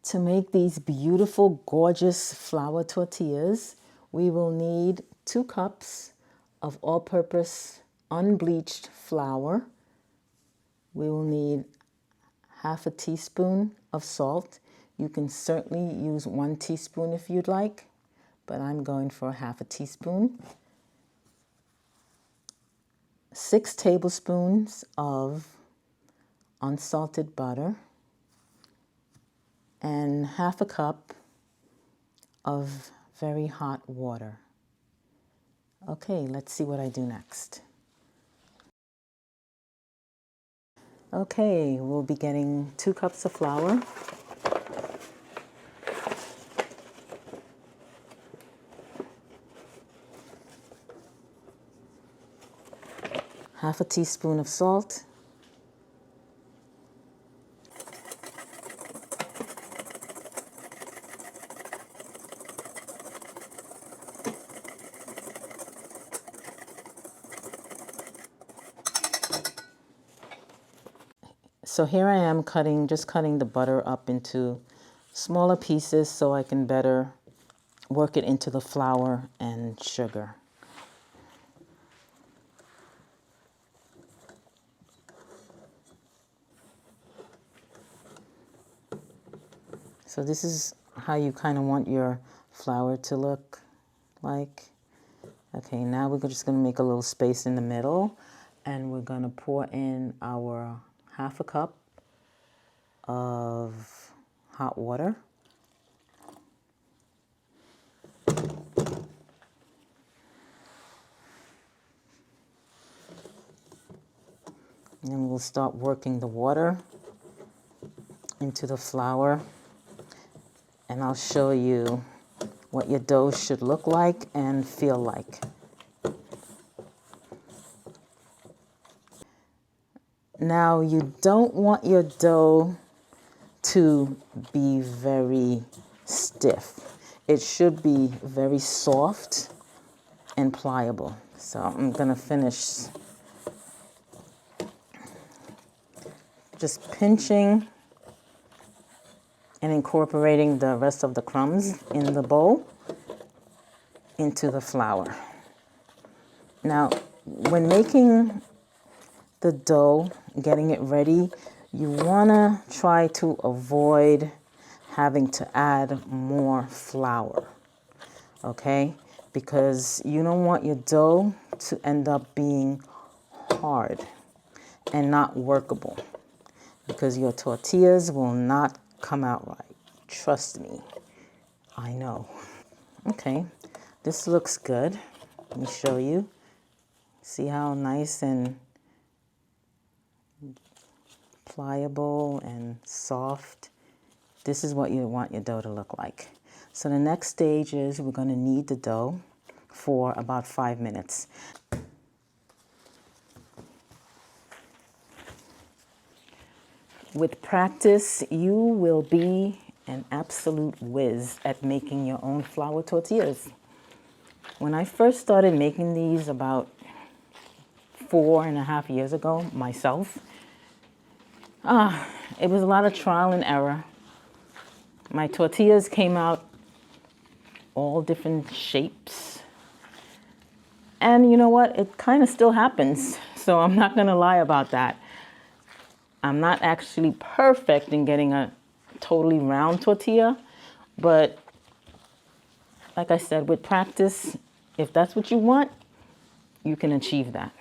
To make these beautiful, gorgeous flour tortillas, we will need 2 cups of all-purpose unbleached flour. We will need half a teaspoon of salt. You can certainly use 1 teaspoon if you'd like, but I'm going for half a teaspoon. 6 tablespoons of unsalted butter, and half a cup of very hot water. Okay, let's see what I do next. Okay, we'll be getting 2 cups of flour. Half a teaspoon of salt. So here I am just cutting the butter up into smaller pieces so I can better work it into the flour and sugar. So this is how you kind of want your flour to look like. Okay, now we're just going to make a little space in the middle, and we're going to pour in our half a cup of hot water. And we'll start working the water into the flour, and I'll show you what your dough should look like and feel like. Now, you don't want your dough to be very stiff. It should be very soft and pliable. So I'm going to finish just pinching and incorporating the rest of the crumbs in the bowl into the flour. Now, when making the dough, getting it ready, you want to try to avoid having to add more flour, okay? Because you don't want your dough to end up being hard and not workable, because your tortillas will not come out right. Trust me, I know. Okay, this looks good. Let me show you. See how nice and pliable and soft. This is what you want your dough to look like. So the next stage is we're going to knead the dough for about 5 minutes. With practice, you will be an absolute whiz at making your own flour tortillas. When I first started making these about 4.5 years ago myself, it was a lot of trial and error. My tortillas came out all different shapes. And you know what? It kind of still happens. So I'm not going to lie about that. I'm not actually perfect in getting a totally round tortilla, but like I said, with practice, if that's what you want, you can achieve that.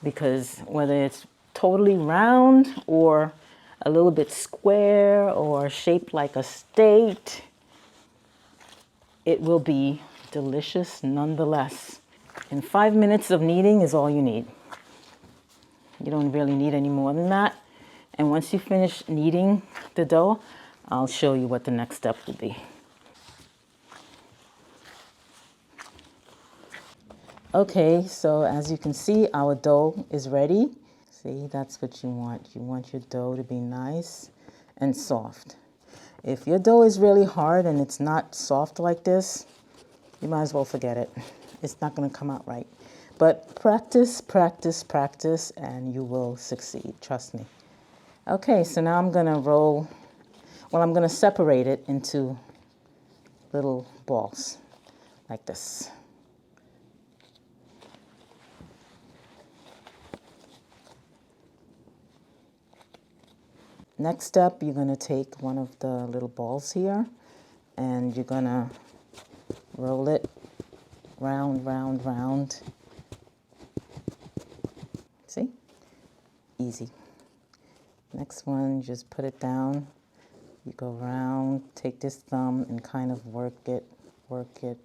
Because whether it's totally round or a little bit square or shaped like a state, it will be delicious nonetheless. And 5 minutes of kneading is all you need. You don't really need any more than that. And once you finish kneading the dough, I'll show you what the next step will be. Okay, so as you can see, our dough is ready. See, that's what you want. You want your dough to be nice and soft. If your dough is really hard and it's not soft like this, you might as well forget it. It's not going to come out right. But practice, practice, practice, and you will succeed. Trust me. Okay, so now I'm going to roll. Well, I'm going to separate it into little balls like this. Next step, you're going to take one of the little balls here and you're going to roll it round, round, round. See? Easy. Next one, just put it down. You go around, take this thumb and kind of work it, work it,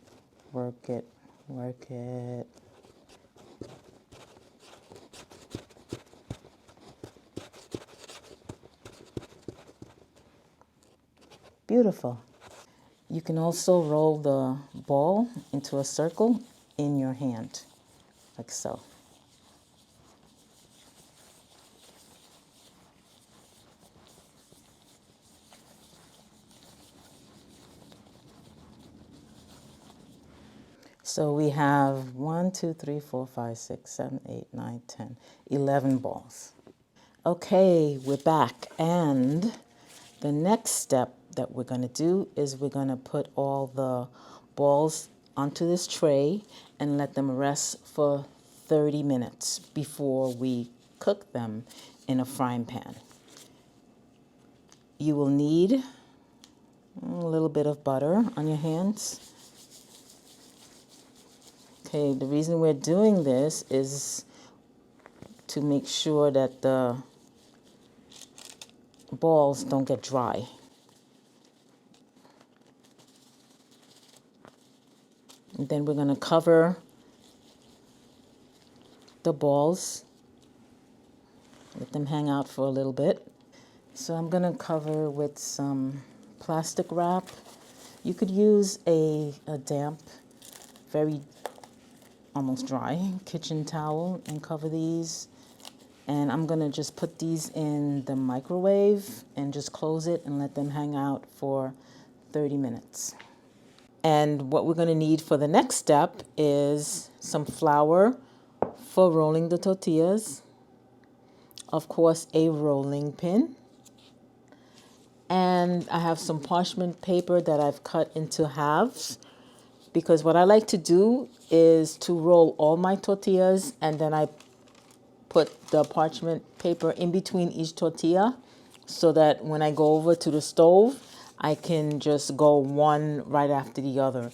work it, work it. Beautiful. You can also roll the ball into a circle in your hand, like so. So we have 1, 2, 3, 4, 5, 6, 7, 8, 9, 10, 11 balls. Okay, we're back. And the next step that we're going to do is we're going to put all the balls onto this tray and let them rest for 30 minutes before we cook them in a frying pan. You will need a little bit of butter on your hands. Okay, the reason we're doing this is to make sure that the balls don't get dry. And then we're going to cover the balls, let them hang out for a little bit. So I'm going to cover with some plastic wrap. You could use a damp, very almost dry kitchen towel and cover these. And I'm going to just put these in the microwave and just close it and let them hang out for 30 minutes. And what we're going to need for the next step is some flour for rolling the tortillas. Of course, a rolling pin. And I have some parchment paper that I've cut into halves, because what I like to do is to roll all my tortillas and then I put the parchment paper in between each tortilla so that when I go over to the stove, I can just go one right after the other.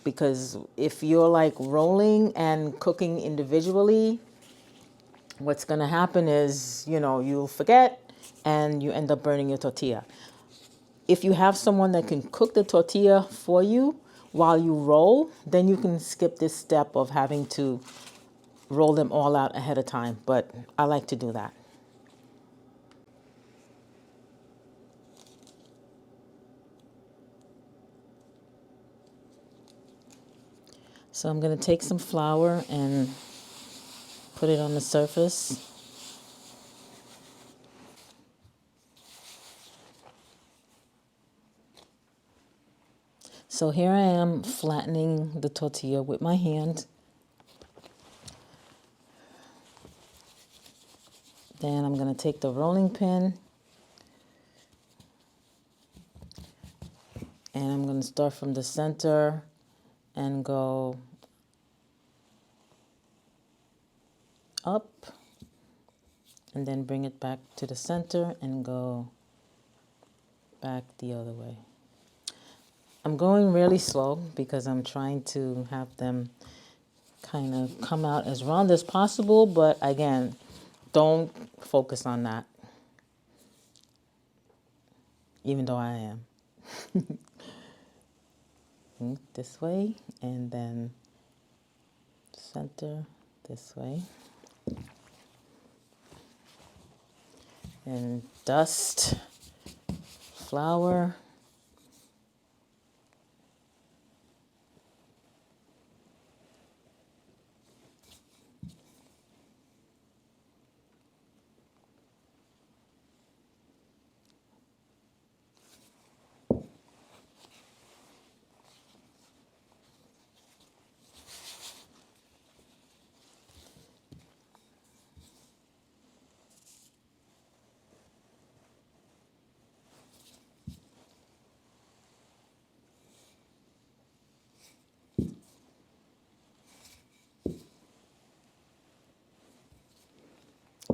Because if you're like rolling and cooking individually, what's going to happen is, you'll forget and you end up burning your tortilla. If you have someone that can cook the tortilla for you while you roll, then you can skip this step of having to roll them all out ahead of time. But I like to do that. So I'm going to take some flour and put it on the surface. So here I am flattening the tortilla with my hand. Then I'm going to take the rolling pin and I'm going to start from the center and go up and then bring it back to the center and go back the other way. I'm going really slow because I'm trying to have them kind of come out as round as possible, but again, don't focus on that, even though I am. This way, and then center this way. And dust, flour.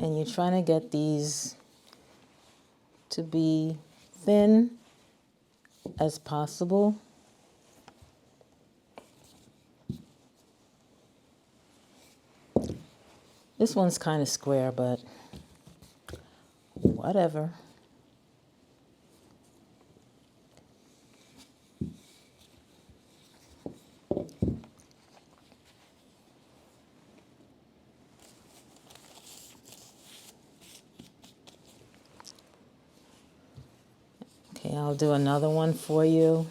And you're trying to get these to be thin as possible. This one's kind of square, but whatever. Okay, I'll do another one for you.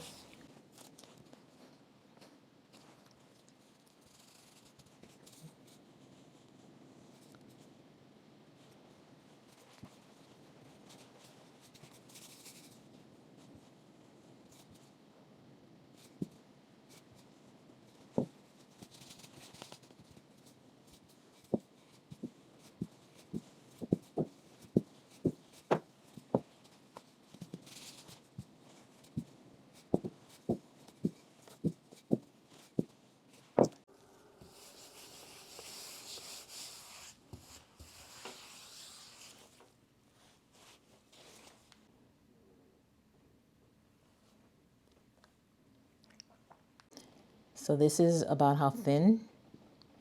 So this is about how thin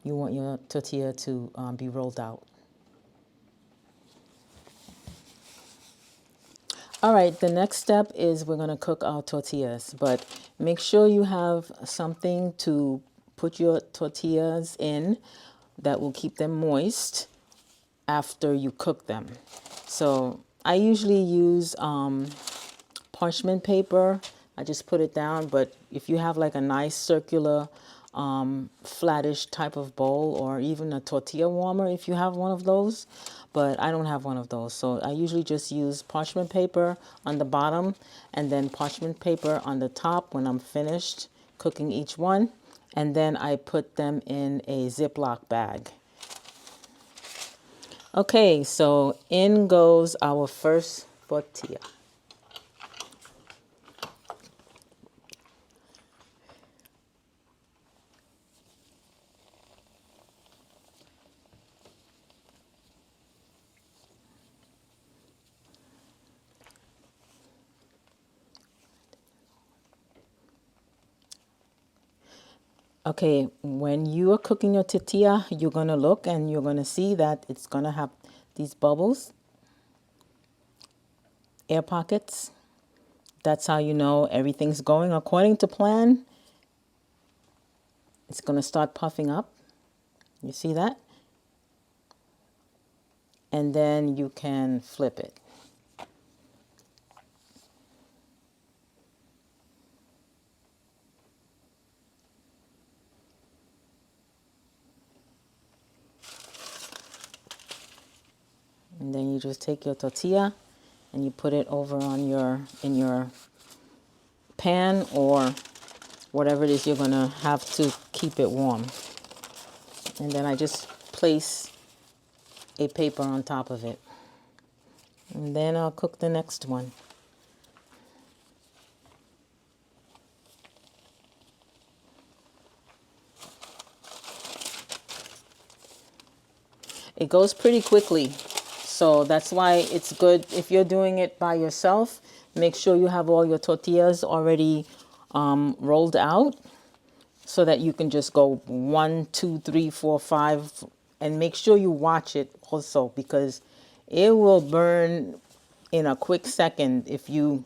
you want your tortilla to be rolled out. All right, the next step is we're going to cook our tortillas, but make sure you have something to put your tortillas in that will keep them moist after you cook them. So I usually use parchment paper. I just put it down, but if you have like a nice circular flattish type of bowl, or even a tortilla warmer if you have one of those, but I don't have one of those. So I usually just use parchment paper on the bottom and then parchment paper on the top when I'm finished cooking each one, and then I put them in a Ziploc bag. Okay, so in goes our first tortilla. Okay, when you are cooking your tortilla, you're going to look and you're going to see that it's going to have these bubbles, air pockets. That's how you know everything's going according to plan. It's going to start puffing up. You see that? And then you can flip it. And then you just take your tortilla and you put it over on in your pan or whatever it is you're going to have to keep it warm. And then I just place a paper on top of it. And then I'll cook the next one. It goes pretty quickly. So that's why it's good if you're doing it by yourself. Make sure you have all your tortillas already rolled out so that you can just go 1, 2, 3, 4, 5, and make sure you watch it also, because it will burn in a quick second if you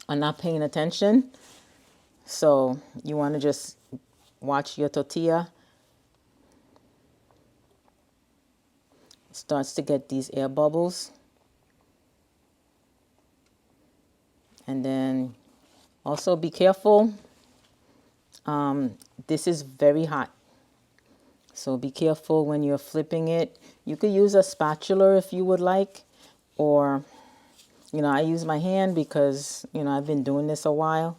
are not paying attention. So you want to just watch your tortilla. Starts to get these air bubbles, and then also be careful, this is very hot, so be careful when you're flipping it. You could use a spatula if you would like, or I use my hand because I've been doing this a while.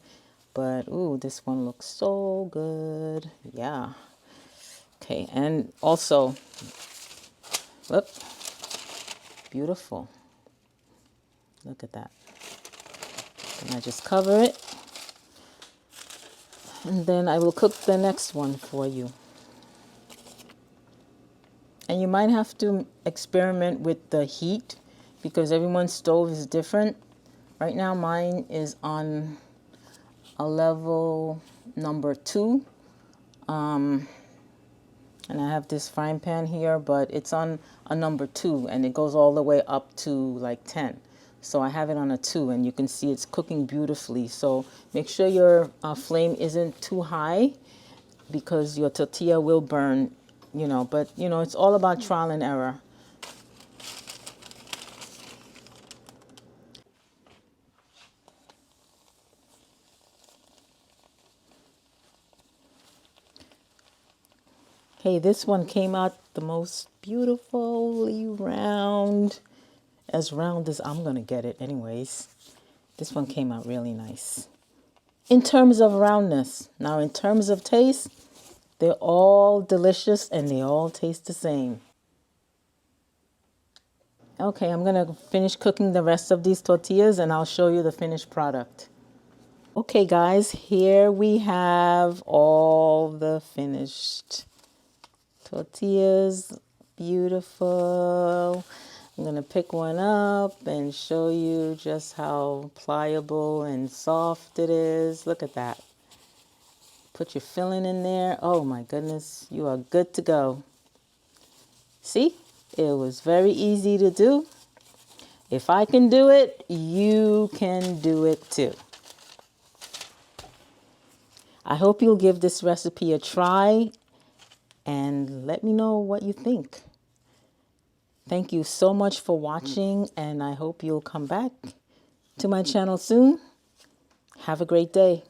But ooh, this one looks so good. Yeah. Okay, and also, look, beautiful. Look at that. And I just cover it. And then I will cook the next one for you. And you might have to experiment with the heat because everyone's stove is different. Right now mine is on a level number 2. And I have this frying pan here, but it's on a number 2 and it goes all the way up to like 10. So I have it on a 2 and you can see it's cooking beautifully. So make sure your flame isn't too high because your tortilla will burn, but it's all about trial and error. Hey, this one came out the most beautifully round as I'm gonna get it anyways. This one came out really nice. In terms of roundness, now in terms of taste, they're all delicious and they all taste the same. Okay, I'm gonna finish cooking the rest of these tortillas and I'll show you the finished product. Okay guys, here we have all the finished tortillas. Beautiful. I'm gonna pick one up and show you just how pliable and soft it is. Look at that. Put your filling in there. Oh my goodness, you are good to go. See, it was very easy to do. If I can do it, you can do it too. I hope you'll give this recipe a try and let me know what you think. Thank you so much for watching, and I hope you'll come back to my channel soon. Have a great day.